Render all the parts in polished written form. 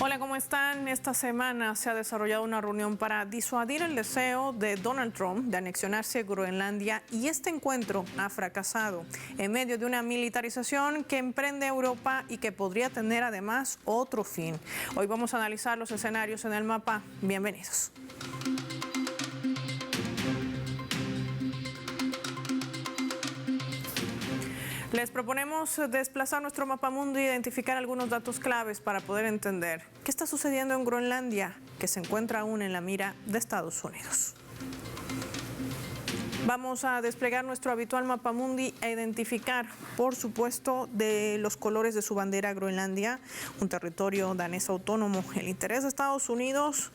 Hola, ¿cómo están? Esta semana se ha desarrollado una reunión para disuadir el deseo de Donald Trump de anexionarse Groenlandia, y este encuentro ha fracasado en medio de una militarización que emprende Europa y que podría tener además otro fin. Hoy vamos a analizar los escenarios en el mapa. Bienvenidos. Les proponemos desplazar nuestro mapamundo e identificar algunos datos claves para poder entender qué está sucediendo en Groenlandia, que se encuentra aún en la mira de Estados Unidos. Vamos a desplegar nuestro habitual mapamundi e identificar, por supuesto, de los colores de su bandera Groenlandia, un territorio danés autónomo. El interés de Estados Unidos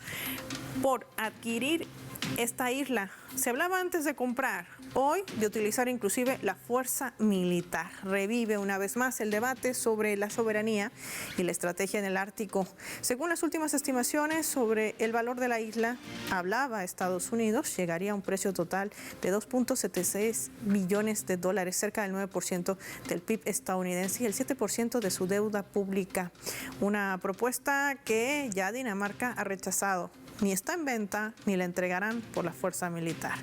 por adquirir esta isla. Se hablaba antes de comprar, hoy de utilizar inclusive la fuerza militar. Revive una vez más el debate sobre la soberanía y la estrategia en el Ártico. Según las últimas estimaciones sobre el valor de la isla, hablaba Estados Unidos, llegaría a un precio total de 2.76 billones de dólares, cerca del 9% del PIB estadounidense y el 7% de su deuda pública. Una propuesta que ya Dinamarca ha rechazado. Ni está en venta, ni la entregarán por la fuerza militar.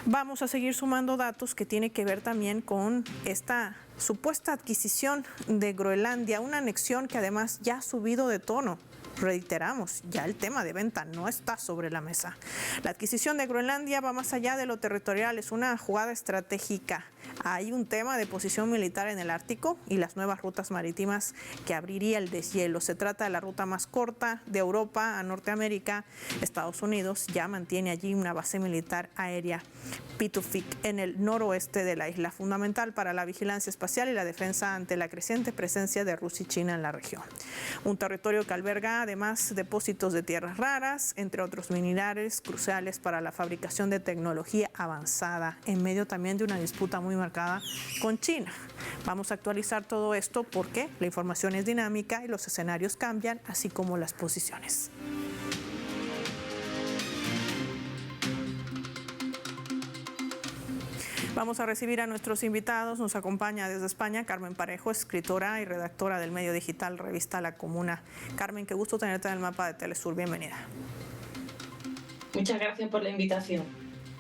Vamos a seguir sumando datos que tienen que ver también con esta supuesta adquisición de Groenlandia, una anexión que además ya ha subido de tono. Reiteramos, ya el tema de venta no está sobre la mesa. La adquisición de Groenlandia va más allá de lo territorial, es una jugada estratégica. Hay un tema de posición militar en el Ártico y las nuevas rutas marítimas que abriría el deshielo. Se trata de la ruta más corta de Europa a Norteamérica. Estados Unidos ya mantiene allí una base militar aérea, Pituffik, en el noroeste de la isla, fundamental para la vigilancia espacial y la defensa ante la creciente presencia de Rusia y China en la región. Un territorio que alberga además depósitos de tierras raras, entre otros minerales cruciales para la fabricación de tecnología avanzada, en medio también de una disputa muy marcada con China. Vamos a actualizar todo esto porque la información es dinámica y los escenarios cambian, así como las posiciones. Vamos a recibir a nuestros invitados. Nos acompaña desde España Carmen Parejo, escritora y redactora del medio digital Revista La Comuna. Carmen, qué gusto tenerte en el mapa de Telesur. Bienvenida. Muchas gracias por la invitación.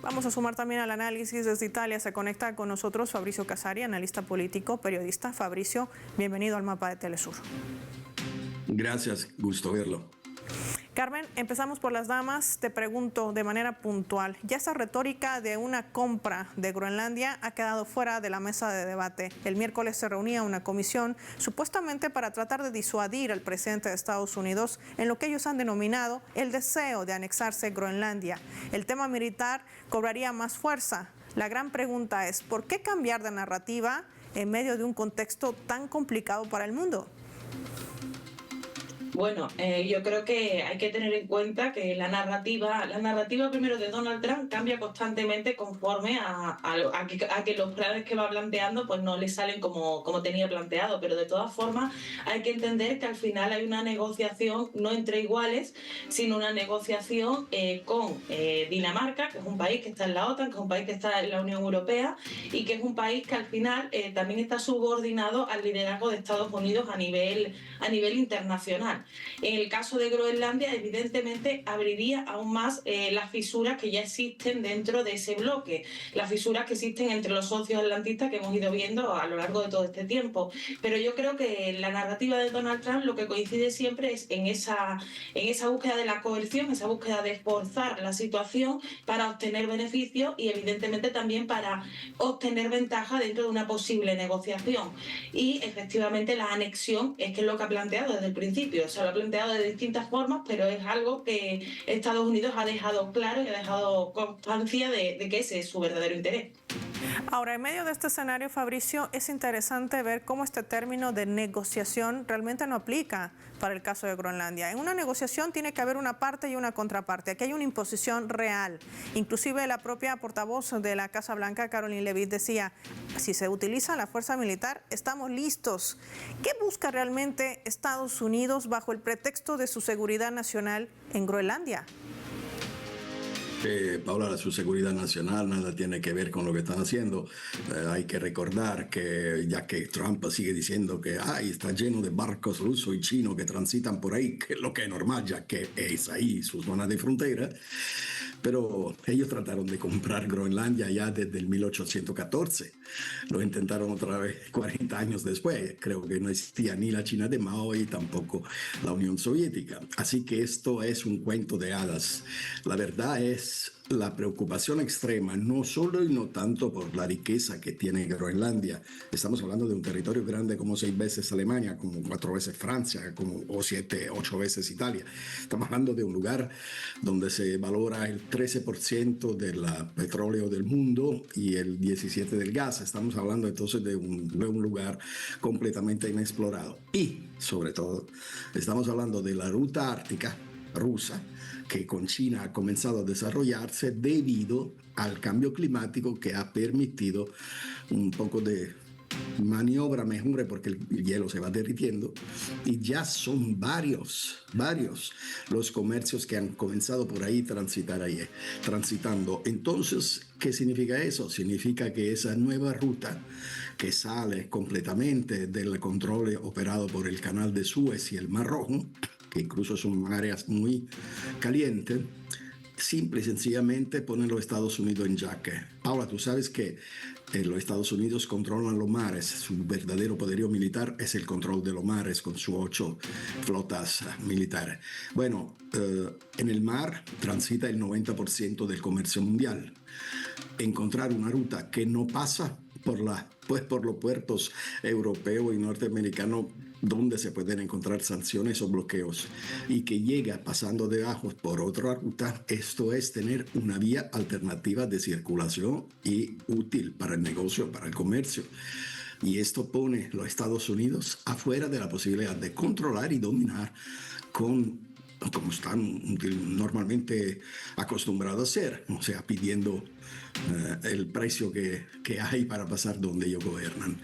Vamos a sumar también al análisis desde Italia. Se conecta con nosotros Fabrizio Casari, analista político, periodista. Fabrizio, bienvenido al mapa de Telesur. Gracias, gusto verlo. Carmen, empezamos por las damas. Te pregunto de manera puntual, ¿ya esa retórica de una compra de Groenlandia ha quedado fuera de la mesa de debate? El miércoles se reunía una comisión supuestamente para tratar de disuadir al presidente de Estados Unidos en lo que ellos han denominado el deseo de anexarse Groenlandia. El tema militar cobraría más fuerza. La gran pregunta es, ¿por qué cambiar de narrativa en medio de un contexto tan complicado para el mundo? Bueno, yo creo que hay que tener en cuenta que la narrativa primero de Donald Trump cambia constantemente conforme a que los planes que va planteando pues no le salen como tenía planteado, pero de todas formas hay que entender que al final hay una negociación no entre iguales, sino una negociación con Dinamarca, que es un país que está en la OTAN, que es un país que está en la Unión Europea y que es un país que al final también está subordinado al liderazgo de Estados Unidos a nivel internacional. En el caso de Groenlandia, evidentemente abriría aún más las fisuras que ya existen dentro de ese bloque, las fisuras que existen entre los socios atlantistas que hemos ido viendo a lo largo de todo este tiempo. Pero yo creo que la narrativa de Donald Trump lo que coincide siempre es en esa búsqueda de la coerción, esa búsqueda de esforzar la situación para obtener beneficios y evidentemente también para obtener ventaja dentro de una posible negociación. Y efectivamente la anexión es que es lo que ha planteado desde el principio. Se lo ha planteado de distintas formas, pero es algo que Estados Unidos ha dejado claro y ha dejado constancia de que ese es su verdadero interés. Ahora, en medio de este escenario, Fabricio, es interesante ver cómo este término de negociación realmente no aplica para el caso de Groenlandia. En una negociación tiene que haber una parte y una contraparte. Aquí hay una imposición real. Inclusive la propia portavoz de la Casa Blanca, Caroline Leavitt, decía, si se utiliza la fuerza militar, estamos listos. ¿Qué busca realmente Estados Unidos bajo el pretexto de su seguridad nacional en Groenlandia? Paula, su seguridad nacional nada tiene que ver con lo que están haciendo. Hay que recordar que ya que Trump sigue diciendo que está lleno de barcos rusos y chinos que transitan por ahí, que es lo que es normal, ya que es ahí su zona de frontera, pero ellos trataron de comprar Groenlandia ya desde el 1814. Lo intentaron otra vez 40 años después. Creo que no existía ni la China de Mao y tampoco la Unión Soviética. Así que esto es un cuento de hadas. La verdad es la preocupación extrema, no solo y no tanto por la riqueza que tiene Groenlandia. Estamos hablando de un territorio grande como 6 veces Alemania, como 4 veces Francia, o 7, 8 veces Italia. Estamos hablando de un lugar donde se valora el 13% del petróleo del mundo y el 17% del gas. Estamos hablando entonces de un lugar completamente inexplorado. Y, sobre todo, estamos hablando de la ruta ártica rusa, que con China ha comenzado a desarrollarse debido al cambio climático que ha permitido un poco de maniobra mejor porque el hielo se va derritiendo y ya son varios los comercios que han comenzado por ahí transitando. Entonces, ¿qué significa eso? Significa que esa nueva ruta que sale completamente del control operado por el Canal de Suez y el Mar Rojo, que incluso son áreas muy calientes, simple y sencillamente ponen los Estados Unidos en jaque. Paula, tú sabes que los Estados Unidos controlan los mares. Su verdadero poderío militar es el control de los mares con sus 8 flotas militares. Bueno, en el mar transita el 90% del comercio mundial. Encontrar una ruta que no pasa por los puertos europeos y norteamericanos donde se pueden encontrar sanciones o bloqueos y que llega pasando debajo por otra ruta, esto es tener una vía alternativa de circulación y útil para el negocio, para el comercio. Y esto pone a los Estados Unidos afuera de la posibilidad de controlar y dominar como están normalmente acostumbrados a hacer, o sea, pidiendo el precio que hay para pasar donde ellos gobiernan.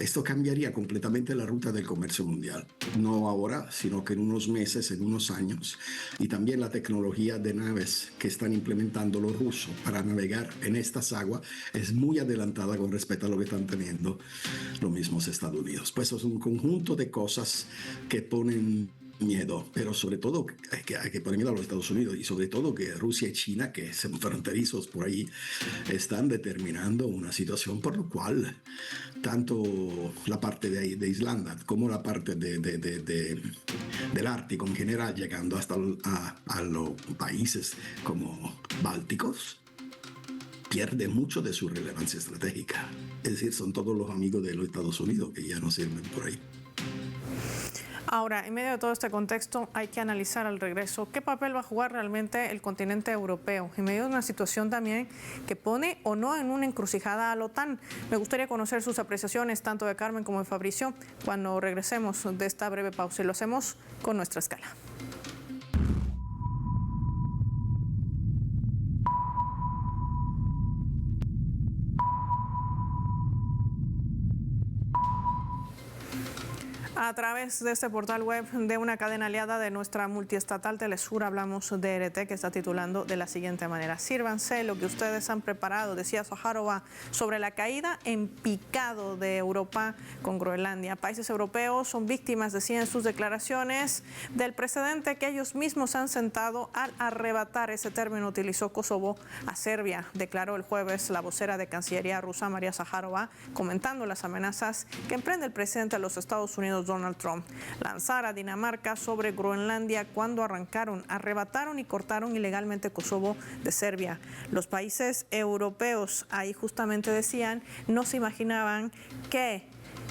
Esto cambiaría completamente la ruta del comercio mundial, no ahora, sino que en unos meses, en unos años, y también la tecnología de naves que están implementando los rusos para navegar en estas aguas es muy adelantada con respecto a lo que están teniendo los mismos Estados Unidos. Pues es un conjunto de cosas que ponen miedo, pero sobre todo hay que poner miedo a los Estados Unidos y sobre todo que Rusia y China, que son fronterizos por ahí, están determinando una situación por lo cual tanto la parte de Islanda como la parte del Ártico en general, llegando hasta a los países como bálticos, pierde mucho de su relevancia estratégica. Es decir, son todos los amigos de los Estados Unidos que ya no sirven por ahí. Ahora, en medio de todo este contexto, hay que analizar al regreso qué papel va a jugar realmente el continente europeo, en medio de una situación también que pone o no en una encrucijada a la OTAN. Me gustaría conocer sus apreciaciones, tanto de Carmen como de Fabricio, cuando regresemos de esta breve pausa, y lo hacemos con nuestra escala. A través de este portal web de una cadena aliada de nuestra multiestatal Telesur, hablamos de RT, que está titulando de la siguiente manera: sírvanse lo que ustedes han preparado, decía Zaharova, sobre la caída en picado de Europa con Groenlandia. Países europeos son víctimas, decía en sus declaraciones, del precedente que ellos mismos han sentado al arrebatar, ese término utilizó, Kosovo a Serbia, declaró el jueves la vocera de Cancillería rusa, María Zaharova, comentando las amenazas que emprende el presidente de los Estados Unidos, Donald Trump, lanzar a Dinamarca sobre Groenlandia cuando arrebataron y cortaron ilegalmente Kosovo de Serbia. Los países europeos, ahí justamente decían, no se imaginaban que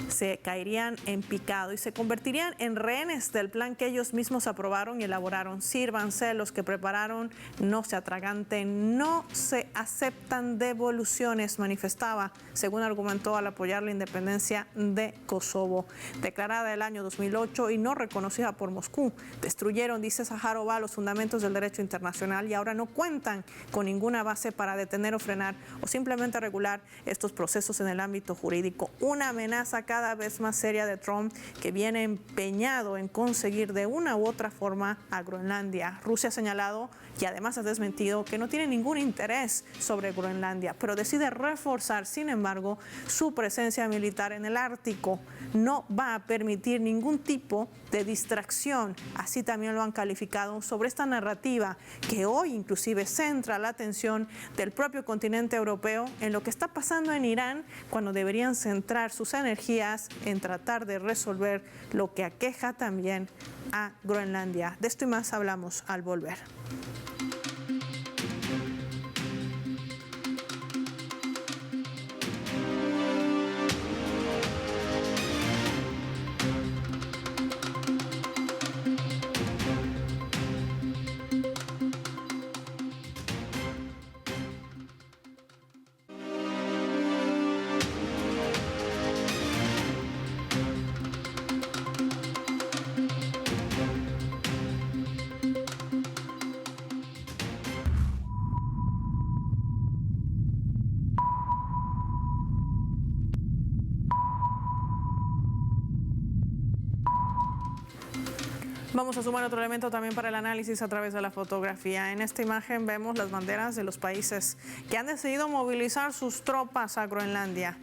se caerían en picado y se convertirían en rehenes del plan que ellos mismos aprobaron y elaboraron. Sírvanse los que prepararon, no se atraganten, no se aceptan devoluciones, manifestaba, según argumentó al apoyar la independencia de Kosovo, declarada el año 2008 y no reconocida por Moscú. Destruyeron, dice Zaharova, los fundamentos del derecho internacional y ahora no cuentan con ninguna base para detener o frenar o simplemente regular estos procesos en el ámbito jurídico. Una amenaza cada vez más seria de Trump, que viene empeñado en conseguir de una u otra forma a Groenlandia. Rusia ha señalado y además ha desmentido que no tiene ningún interés sobre Groenlandia, pero decide reforzar, sin embargo, su presencia militar en el Ártico. No va a permitir ningún tipo de distracción, así también lo han calificado, sobre esta narrativa que hoy inclusive centra la atención del propio continente europeo en lo que está pasando en Irán, cuando deberían centrar sus energías en tratar de resolver lo que aqueja también a Groenlandia. De esto y más hablamos al volver. Vamos a sumar otro elemento también para el análisis a través de la fotografía. En esta imagen vemos las banderas de los países que han decidido movilizar sus tropas a Groenlandia.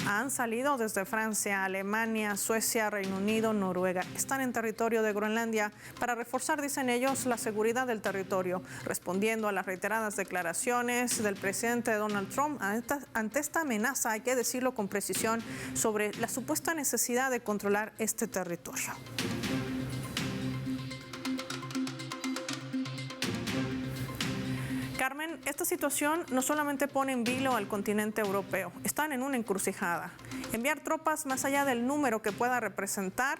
Han salido desde Francia, Alemania, Suecia, Reino Unido, Noruega. Están en territorio de Groenlandia para reforzar, dicen ellos, la seguridad del territorio, respondiendo a las reiteradas declaraciones del presidente Donald Trump ante esta amenaza, hay que decirlo con precisión, sobre la supuesta necesidad de controlar este territorio. Carmen, esta situación no solamente pone en vilo al continente europeo, están en una encrucijada. Enviar tropas más allá del número que pueda representar,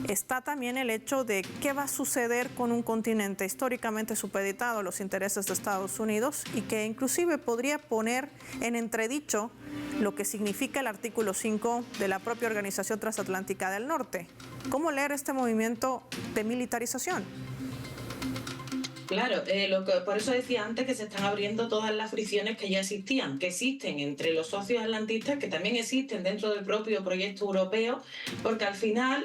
está también el hecho de qué va a suceder con un continente históricamente supeditado a los intereses de Estados Unidos y que inclusive podría poner en entredicho lo que significa el artículo 5 de la propia Organización Transatlántica del Norte. ¿Cómo leer este movimiento de militarización? Claro, por eso decía antes que se están abriendo todas las fricciones que ya existían, que existen entre los socios atlantistas, que también existen dentro del propio proyecto europeo, porque al final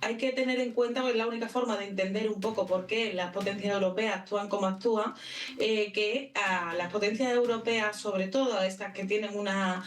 hay que tener en cuenta, pues, la única forma de entender un poco por qué las potencias europeas actúan como actúan, que a las potencias europeas, sobre todo a estas que tienen una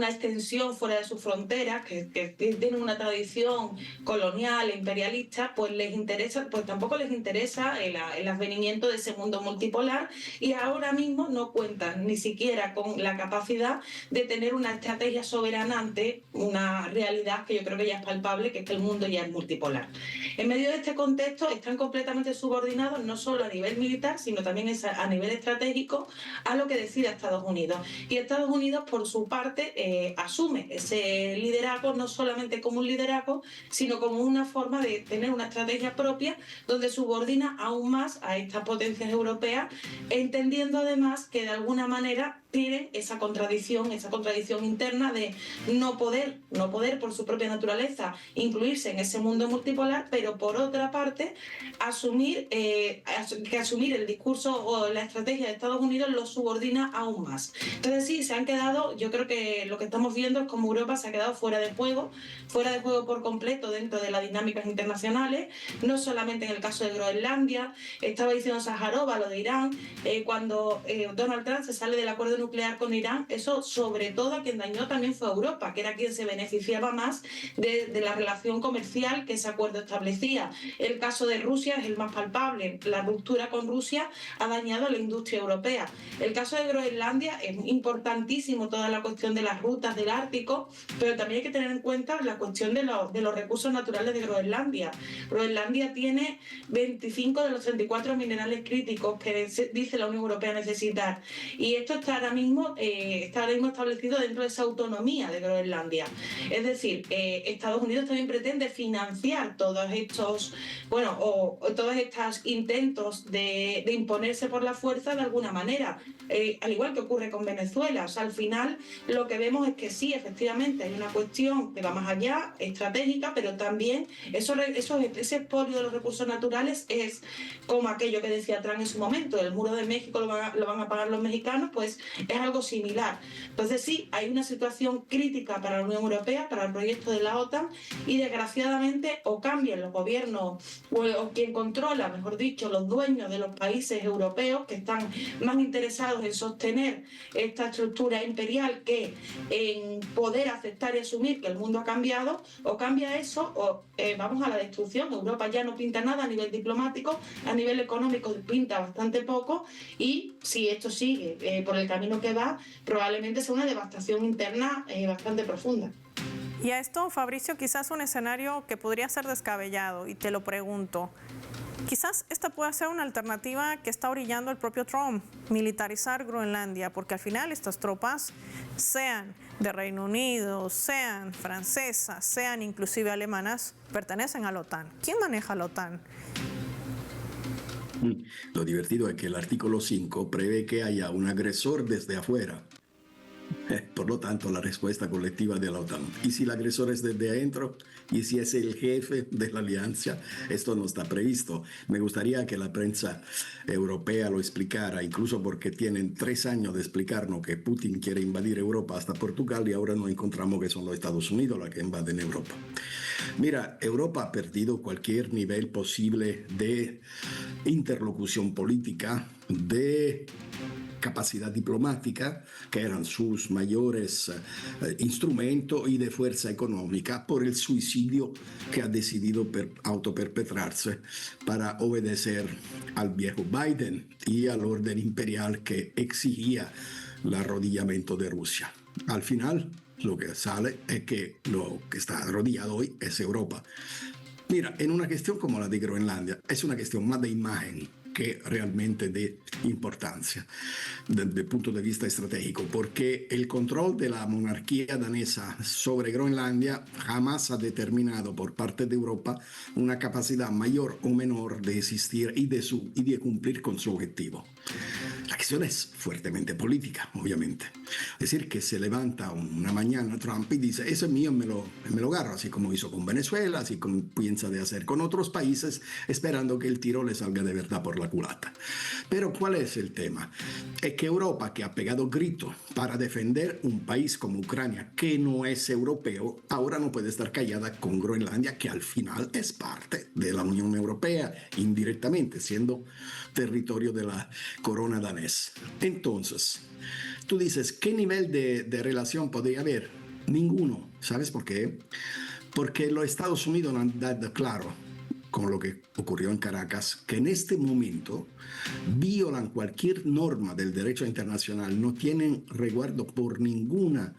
extensión fuera de sus fronteras, que tienen una tradición colonial e imperialista, pues les interesa, pues tampoco les interesa el advenimiento de ese mundo multipolar, y ahora mismo no cuentan ni siquiera con la capacidad de tener una estrategia soberana ante una realidad que yo creo que ya es palpable, que es que el mundo ya es multipolar. En medio de este contexto están completamente subordinados, no solo a nivel militar, sino también a nivel estratégico, a lo que decida Estados Unidos. Y Estados Unidos, por su parte, asume ese liderazgo no solamente como un liderazgo, sino como una forma de tener una estrategia propia, donde subordina aún más a estas potencias europeas, entendiendo además que de alguna manera tienen esa contradicción interna de no poder por su propia naturaleza incluirse en ese mundo multipolar, pero por otra parte asumir el discurso o la estrategia de Estados Unidos lo subordina aún más. Entonces sí, se han quedado, yo creo que lo que estamos viendo es como Europa se ha quedado fuera de juego por completo dentro de las dinámicas internacionales, no solamente en el caso de Groenlandia. Estaba diciendo Sájarova lo de Irán, cuando Donald Trump se sale del acuerdo nuclear con Irán, eso sobre todo a quien dañó también fue a Europa, que era quien se beneficiaba más de la relación comercial que ese acuerdo establecía. El caso de Rusia es el más palpable, la ruptura con Rusia ha dañado a la industria europea. El caso de Groenlandia es importantísimo, toda la cuestión de las rutas del Ártico, pero también hay que tener en cuenta la cuestión de los recursos naturales de Groenlandia. Groenlandia tiene 25 de los 34 minerales críticos que dice la Unión Europea necesitar, y esto está ahora mismo establecido dentro de esa autonomía de Groenlandia. Es decir, Estados Unidos también pretende financiar todos estos intentos de imponerse por la fuerza de alguna manera, al igual que ocurre con Venezuela. O sea, al final lo que vemos es que sí, efectivamente hay una cuestión que va más allá, estratégica, pero también ese expolio de los recursos naturales es como aquello que decía Trump en su momento: el muro de México lo van a pagar los mexicanos. Pues es algo similar. Entonces sí, hay una situación crítica para la Unión Europea, para el proyecto de la OTAN, y desgraciadamente o cambian los gobiernos o quien controla, mejor dicho, los dueños de los países europeos que están más interesados en sostener esta estructura imperial que en poder aceptar y asumir que el mundo ha cambiado, o cambia eso o vamos a la destrucción. Europa ya no pinta nada a nivel diplomático, a nivel económico pinta bastante poco, y si esto sigue por el camino que va, probablemente sea una devastación interna bastante profunda. Y a esto, Fabricio, quizás un escenario que podría ser descabellado, y te lo pregunto. Quizás esta pueda ser una alternativa que está orillando el propio Trump, militarizar Groenlandia, porque al final estas tropas, sean de Reino Unido, sean francesas, sean inclusive alemanas, pertenecen a la OTAN. ¿Quién maneja la OTAN? Lo divertido es que el artículo 5 prevé que haya un agresor desde afuera. Por lo tanto, la respuesta colectiva de la OTAN. ¿Y si el agresor es desde adentro? ¿Y si es el jefe de la alianza? Esto no está previsto. Me gustaría que la prensa europea lo explicara, incluso porque tienen 3 años de explicarnos que Putin quiere invadir Europa hasta Portugal, y ahora nos encontramos que son los Estados Unidos los que invaden Europa. Mira, Europa ha perdido cualquier nivel posible de interlocución política, de capacidad diplomática, que eran sus mayores instrumentos, y de fuerza económica, por el suicidio que ha decidido autoperpetrarse para obedecer al viejo Biden y al orden imperial que exigía el arrodillamiento de Rusia. Al final, lo que sale es que lo que está arrodillado hoy es Europa. Mira, en una cuestión como la de Groenlandia, es una cuestión más de imagen que realmente de importancia desde el punto de vista estratégico, porque el control de la monarquía danesa sobre Groenlandia jamás ha determinado por parte de Europa una capacidad mayor o menor de existir y de cumplir con su objetivo. La cuestión es fuertemente política, obviamente. Es decir, que se levanta una mañana Trump y dice, eso es mío, me lo agarro, así como hizo con Venezuela, así como piensa de hacer con otros países, esperando que el tiro le salga de verdad por la culata. Pero ¿cuál es el tema? Es que Europa, que ha pegado grito para defender un país como Ucrania, que no es europeo, ahora no puede estar callada con Groenlandia, que al final es parte de la Unión Europea, indirectamente, siendo territorio de la corona danesa. Entonces, tú dices, ¿qué nivel de relación podría haber? Ninguno. ¿Sabes por qué? Porque los Estados Unidos no han dado claro, con lo que ocurrió en Caracas, que en este momento violan cualquier norma del derecho internacional, no tienen resguardo por ninguna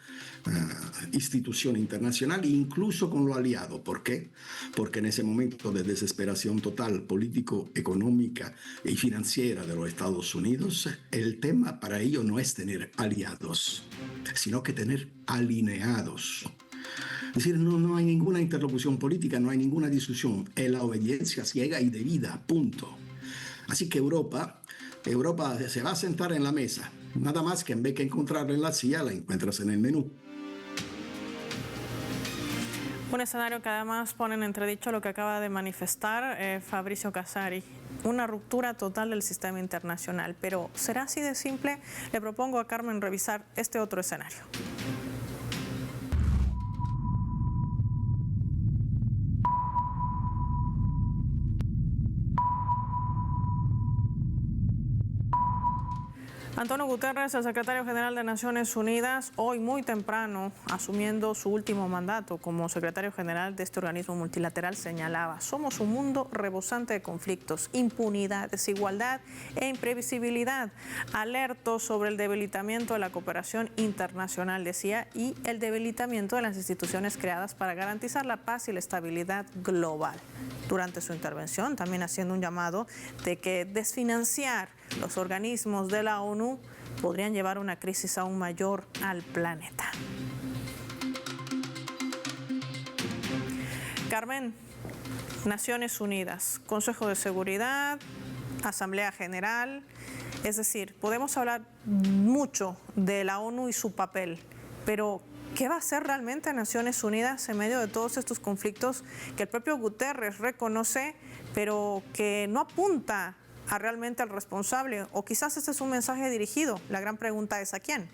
institución internacional, incluso con los aliados. ¿Por qué? Porque en ese momento de desesperación total político, económica y financiera de los Estados Unidos, el tema para ellos no es tener aliados, sino que tener alineados. Es decir, no hay ninguna interlocución política, no hay ninguna discusión, es la obediencia ciega y debida, punto. Así que Europa se va a sentar en la mesa, nada más que en vez de encontrarla en la silla, la encuentras en el menú. Un escenario que además pone en entredicho lo que acaba de manifestar Fabricio Casari, una ruptura total del sistema internacional. Pero ¿será así de simple? Le propongo a Carmen revisar este otro escenario. Antonio Guterres, el secretario general de Naciones Unidas, hoy muy temprano, asumiendo su último mandato como secretario general de este organismo multilateral, señalaba: somos un mundo rebosante de conflictos, impunidad, desigualdad e imprevisibilidad. Alertó sobre el debilitamiento de la cooperación internacional, decía, y el debilitamiento de las instituciones creadas para garantizar la paz y la estabilidad global. Durante su intervención, también haciendo un llamado de que desfinanciar los organismos de la ONU podrían llevar a una crisis aún mayor al planeta. Carmen, Naciones Unidas, Consejo de Seguridad, Asamblea General, es decir, podemos hablar mucho de la ONU y su papel, pero ¿qué va a hacer realmente Naciones Unidas en medio de todos estos conflictos que el propio Guterres reconoce, pero que no apunta a realmente al responsable, o quizás este es un mensaje dirigido. La gran pregunta es ¿a quién?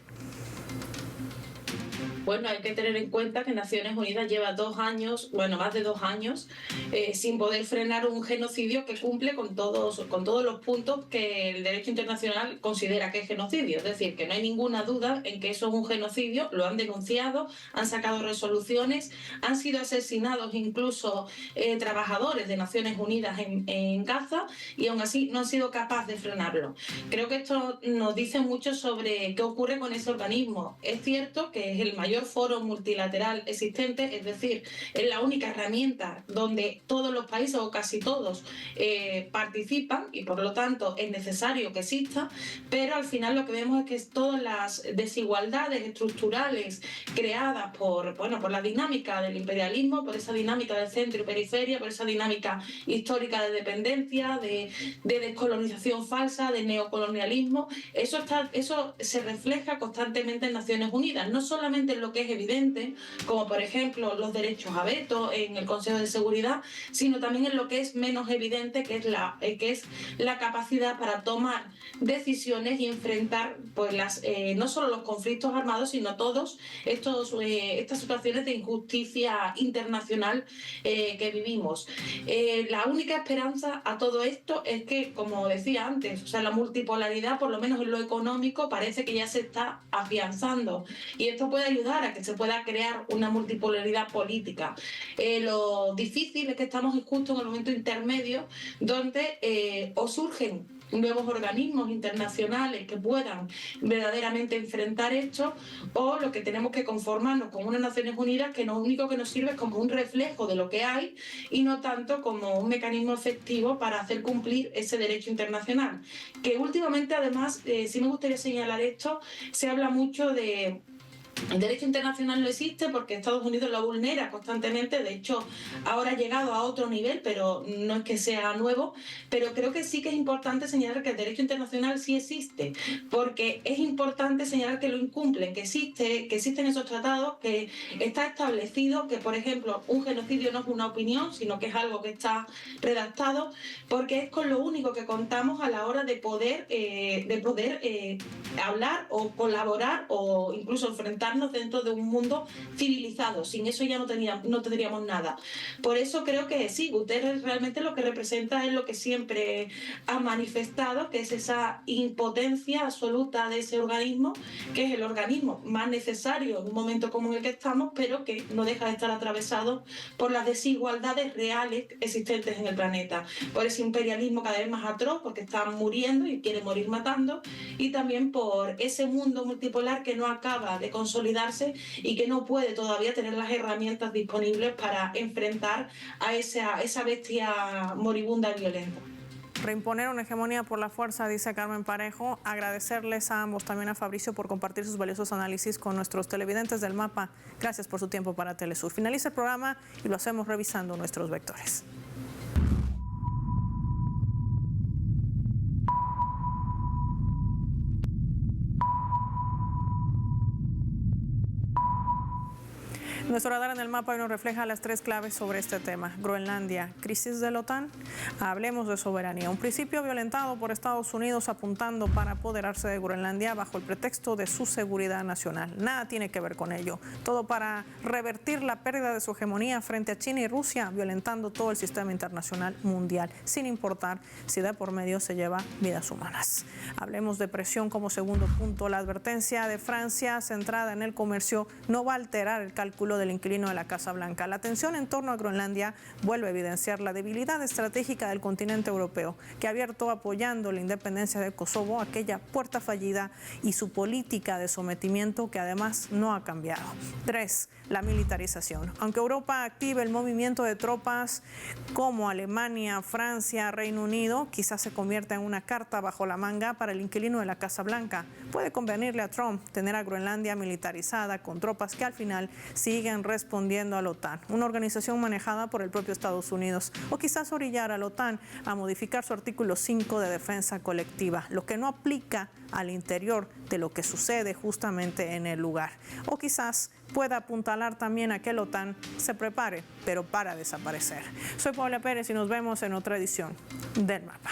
Bueno, hay que tener en cuenta que Naciones Unidas lleva 2 años, bueno, más de 2 años, sin poder frenar un genocidio que cumple con todos los puntos que el derecho internacional considera que es genocidio. Es decir, que no hay ninguna duda en que eso es un genocidio, lo han denunciado, han sacado resoluciones, han sido asesinados incluso trabajadores de Naciones Unidas en Gaza, y aún así no han sido capaces de frenarlo. Creo que esto nos dice mucho sobre qué ocurre con ese organismo. Es cierto que es el mayor foro multilateral existente, es decir, es la única herramienta donde todos los países o casi todos participan, y por lo tanto es necesario que exista, pero al final lo que vemos es que todas las desigualdades estructurales creadas por la dinámica del imperialismo, por esa dinámica del centro y periferia, por esa dinámica histórica de dependencia, de descolonización falsa, de neocolonialismo, eso se refleja constantemente en Naciones Unidas, no solamente en lo que es evidente, como por ejemplo los derechos a veto en el Consejo de Seguridad, sino también en lo que es menos evidente, que es la capacidad para tomar decisiones y enfrentar pues no solo los conflictos armados, sino todas estas situaciones de injusticia internacional que vivimos. La única esperanza a todo esto es que, como decía antes, o sea, la multipolaridad, por lo menos en lo económico, parece que ya se está afianzando, y esto puede ayudar a que se pueda crear una multipolaridad política. Lo difícil es que estamos justo en el momento intermedio donde o surgen nuevos organismos internacionales que puedan verdaderamente enfrentar esto, o lo que tenemos que conformarnos con unas Naciones Unidas que lo único que nos sirve es como un reflejo de lo que hay y no tanto como un mecanismo efectivo para hacer cumplir ese derecho internacional. Que últimamente, además, sí me gustaría señalar esto, se habla mucho de el derecho internacional no existe porque Estados Unidos lo vulnera constantemente. De hecho, ahora ha llegado a otro nivel, pero no es que sea nuevo. Pero creo que sí que es importante señalar que el derecho internacional sí existe, porque es importante señalar que lo incumplen, que existen esos tratados, que está establecido que, por ejemplo, un genocidio no es una opinión, sino que es algo que está redactado, porque es con lo único que contamos a la hora de poder hablar o colaborar o incluso enfrentarnos dentro de un mundo civilizado. Sin eso ya no tendríamos nada. Por eso creo que sí, Guterres realmente lo que representa es lo que siempre ha manifestado, que es esa impotencia absoluta de ese organismo, que es el organismo más necesario en un momento como en el que estamos, pero que no deja de estar atravesado por las desigualdades reales existentes en el planeta, por ese imperialismo cada vez más atroz, porque están muriendo y quieren morir matando, y también por ese mundo multipolar que no acaba de consolidarse y que no puede todavía tener las herramientas disponibles para enfrentar a esa bestia moribunda y violenta. Reimponer una hegemonía por la fuerza, dice Carmen Parejo. Agradecerles a ambos, también a Fabricio, por compartir sus valiosos análisis con nuestros televidentes del Mapa. Gracias por su tiempo para Telesur. Finaliza el programa y lo hacemos revisando nuestros vectores. Nuestro radar en el mapa hoy nos refleja las 3 claves sobre este tema. Groenlandia, crisis de la OTAN, hablemos de soberanía. Un principio violentado por Estados Unidos apuntando para apoderarse de Groenlandia bajo el pretexto de su seguridad nacional. Nada tiene que ver con ello. Todo para revertir la pérdida de su hegemonía frente a China y Rusia, violentando todo el sistema internacional mundial, sin importar si de por medio se lleva vidas humanas. Hablemos de presión como segundo punto. La advertencia de Francia, centrada en el comercio, no va a alterar el cálculo del inquilino de la Casa Blanca. La tensión en torno a Groenlandia vuelve a evidenciar la debilidad estratégica del continente europeo, que ha abierto apoyando la independencia de Kosovo, aquella puerta fallida, y su política de sometimiento que además no ha cambiado. 3. La militarización. Aunque Europa active el movimiento de tropas como Alemania, Francia, Reino Unido, quizás se convierta en una carta bajo la manga para el inquilino de la Casa Blanca. Puede convenirle a Trump tener a Groenlandia militarizada con tropas que al final siguen respondiendo a la OTAN, una organización manejada por el propio Estados Unidos, o quizás orillar a la OTAN a modificar su artículo 5 de defensa colectiva, lo que no aplica al interior de lo que sucede justamente en el lugar. O quizás pueda apuntalar también a que la OTAN se prepare, pero para desaparecer. Soy Paula Pérez y nos vemos en otra edición del Mapa.